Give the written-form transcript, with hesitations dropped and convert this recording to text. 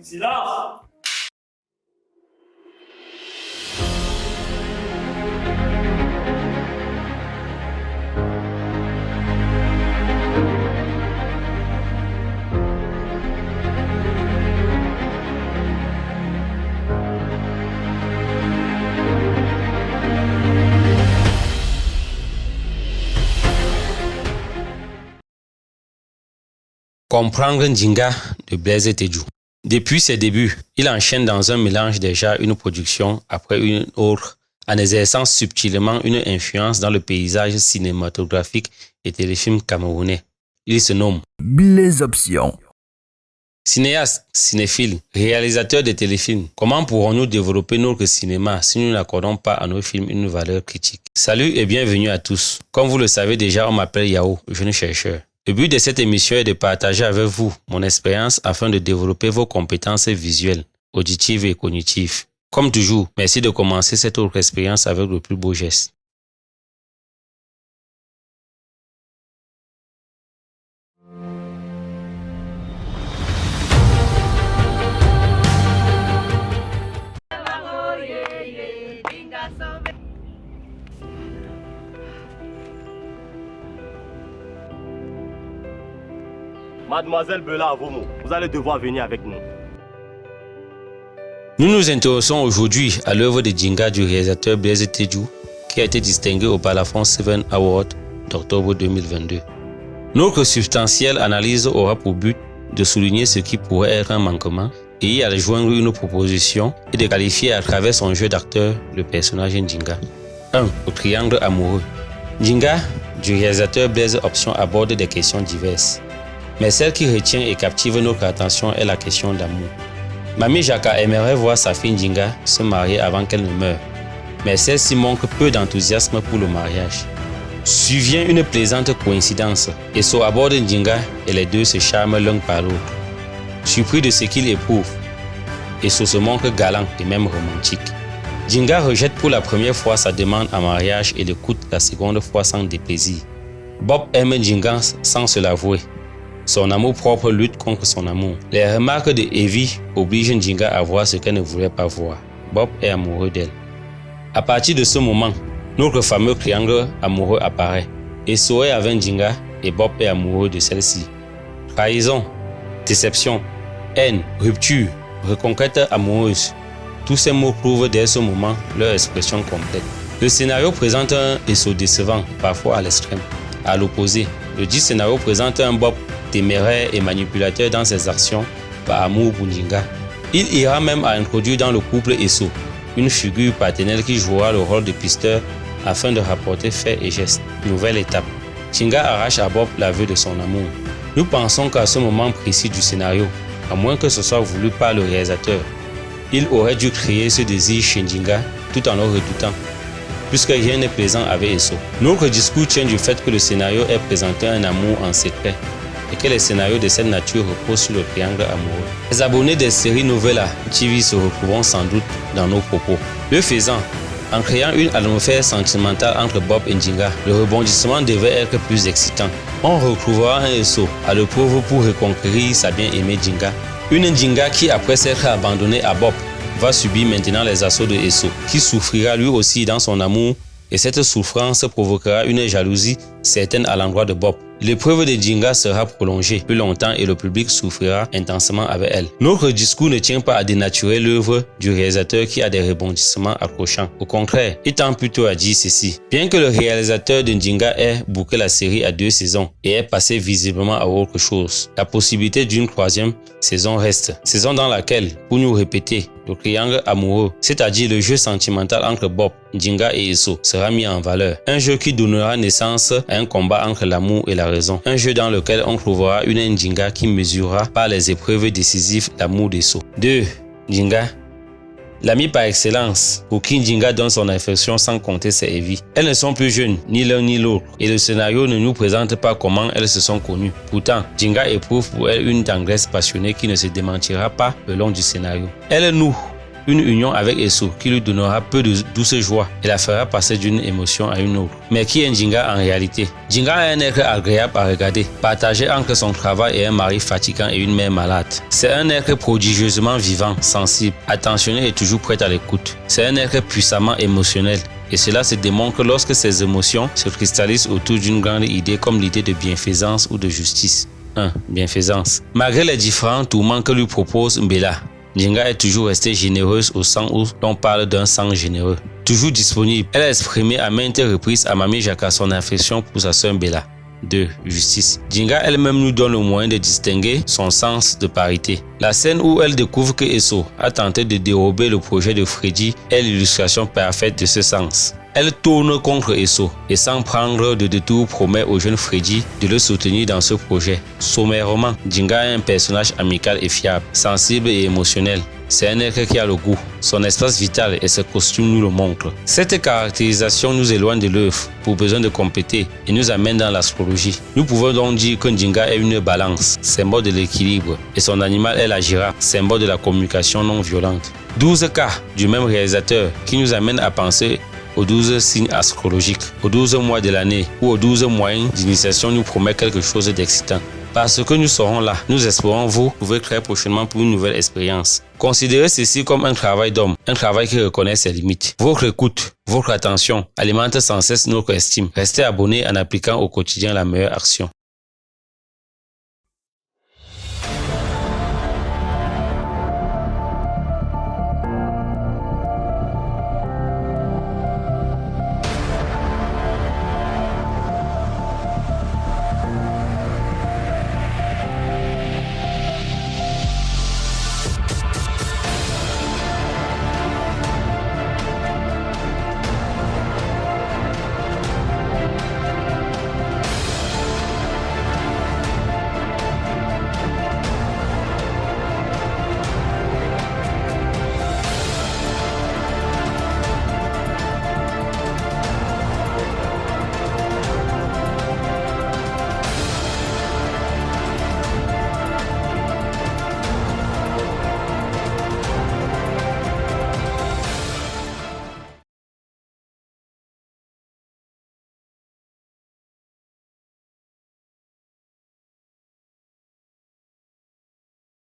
Silence! Comprendre Ndinga de Blaise Tédou. Depuis ses débuts, il enchaîne dans un mélange déjà une production après une autre, en exerçant subtilement une influence dans le paysage cinématographique et téléfilm camerounais. Il se nomme Blaise Option. Cinéaste, cinéphile, réalisateur de téléfilms. Comment pourrons-nous développer notre cinéma si nous n'accordons pas à nos films une valeur critique? Salut et bienvenue à tous. Comme vous le savez déjà, on m'appelle Yao, jeune chercheur. Le but de cette émission est de partager avec vous mon expérience afin de développer vos compétences visuelles, auditives et cognitives. Comme toujours, merci de commencer cette autre expérience avec le plus beau geste. Mademoiselle Bella Avomo, vous allez devoir venir avec nous. Nous nous intéressons aujourd'hui à l'œuvre de Ndinga du réalisateur Blaise Tédou qui a été distingué au Balafon 7 Award d'octobre 2022. Notre substantielle analyse aura pour but de souligner ce qui pourrait être un manquement et y adjoindre une proposition et de qualifier à travers son jeu d'acteur le personnage Ndinga. 1. Le triangle amoureux. Ndinga du réalisateur Blaise Option aborde des questions diverses. Mais celle qui retient et captive notre attention est la question d'amour. Mamie Jaka aimerait voir sa fille Ndinga se marier avant qu'elle ne meure, mais celle-ci manque peu d'enthousiasme pour le mariage. Survient une plaisante coïncidence, Eso aborde Ndinga et les deux se charment l'un par l'autre. Surpris de ce qu'il éprouve, Eso se montre galant et même romantique. Ndinga rejette pour la première fois sa demande en mariage et l'écoute la seconde fois sans déplaisir. Bob aime Ndinga sans se l'avouer. Son amour-propre lutte contre son amour. Les remarques de Evie obligent Ndinga à voir ce qu'elle ne voulait pas voir. Bob est amoureux d'elle. À partir de ce moment, notre fameux triangle amoureux apparaît. Eso est avec Ndinga et Bob est amoureux de celle-ci. Trahison, déception, haine, rupture, reconquête amoureuse. Tous ces mots prouvent dès ce moment leur expression complète. Le scénario présente un Eso décevant, parfois à l'extrême. À l'opposé, le dit scénario présente un Bob téméraire et manipulateur dans ses actions par amour pour Ndinga. Il ira même à introduire dans le couple Eso une figure paternelle qui jouera le rôle de pisteur afin de rapporter faits et gestes. Nouvelle étape. Ndinga arrache à Bob l'aveu de son amour. Nous pensons qu'à ce moment précis du scénario, à moins que ce soit voulu par le réalisateur, il aurait dû créer ce désir chez Ndinga tout en le redoutant, puisque rien n'est plaisant avec Eso. Notre discours tient du fait que le scénario est présenté un amour en secret et que les scénarios de cette nature reposent sur le triangle amoureux. Les abonnés des séries Novella TV se retrouveront sans doute dans nos propos. Le faisant, en créant une atmosphère sentimentale entre Bob et Ndinga, le rebondissement devait être plus excitant. On retrouvera un Eso à l'épreuve pour reconquérir sa bien-aimée Ndinga. Une Ndinga qui, après s'être abandonnée à Bob, va subir maintenant les assauts de Eso, qui souffrira lui aussi dans son amour, et cette souffrance provoquera une jalousie certaine à l'endroit de Bob. L'épreuve de Ndinga sera prolongée plus longtemps et le public souffrira intensément avec elle. Notre discours ne tient pas à dénaturer l'œuvre du réalisateur qui a des rebondissements accrochants. Au contraire, il tend plutôt à dire ceci. Bien que le réalisateur de Ndinga ait bouclé la série à 2 saisons et ait passé visiblement à autre chose, la possibilité d'une 3e saison reste. Saison dans laquelle, pour nous répéter, le triangle amoureux, c'est-à-dire le jeu sentimental entre Bob, Ndinga et Eso, sera mis en valeur. Un jeu qui donnera naissance à un combat entre l'amour et la raison. Un jeu dans lequel on trouvera une Ndinga qui mesurera par les épreuves décisives l'amour d'Esso. 2. Ndinga. L'ami par excellence, pour qui Ndinga donne son affection sans compter ses Evie. Elles ne sont plus jeunes, ni l'un ni l'autre, et le scénario ne nous présente pas comment elles se sont connues. Pourtant, Ndinga éprouve pour elle une tendresse passionnée qui ne se démentira pas le long du scénario. Elle noue une union avec Eso qui lui donnera peu de douce joie et la fera passer d'une émotion à une autre. Mais qui est Njinga en réalité? Njinga est un être agréable à regarder, partagé entre son travail et un mari fatigant et une mère malade. C'est un être prodigieusement vivant, sensible, attentionné et toujours prêt à l'écoute. C'est un être puissamment émotionnel. Et cela se démontre lorsque ses émotions se cristallisent autour d'une grande idée comme l'idée de bienfaisance ou de justice. 1. Bienfaisance. Malgré les différents tourments que lui propose Mbela, Njinga est toujours restée généreuse au sens où l'on parle d'un sang généreux. Toujours disponible, elle a exprimé à maintes reprises à Mami Jaka son affection pour sa sœur Mbela. 2. Justice. Njinga elle-même nous donne le moyen de distinguer son sens de parité. La scène où elle découvre que Eso a tenté de dérober le projet de Freddy est l'illustration parfaite de ce sens. Elle tourne contre Eso et sans prendre de détour promet au jeune Freddy de le soutenir dans ce projet. Sommairement, Njinga est un personnage amical et fiable, sensible et émotionnel. C'est un être qui a le goût, son espace vital et ses costumes nous le montrent. Cette caractérisation nous éloigne de l'œuvre pour besoin de compléter et nous amène dans l'astrologie. Nous pouvons donc dire que Njinga est une balance, symbole de l'équilibre, et son animal est la girafe, symbole de la communication non violente. 12 cas du même réalisateur qui nous amène à penser aux 12 signes astrologiques, aux 12 mois de l'année ou aux 12 moyens d'initiation nous promet quelque chose d'excitant. Parce que nous serons là, nous espérons vous retrouver très prochainement pour une nouvelle expérience. Considérez ceci comme un travail d'homme, un travail qui reconnaît ses limites. Votre écoute, votre attention alimente sans cesse notre estime. Restez abonné en appliquant au quotidien la meilleure action.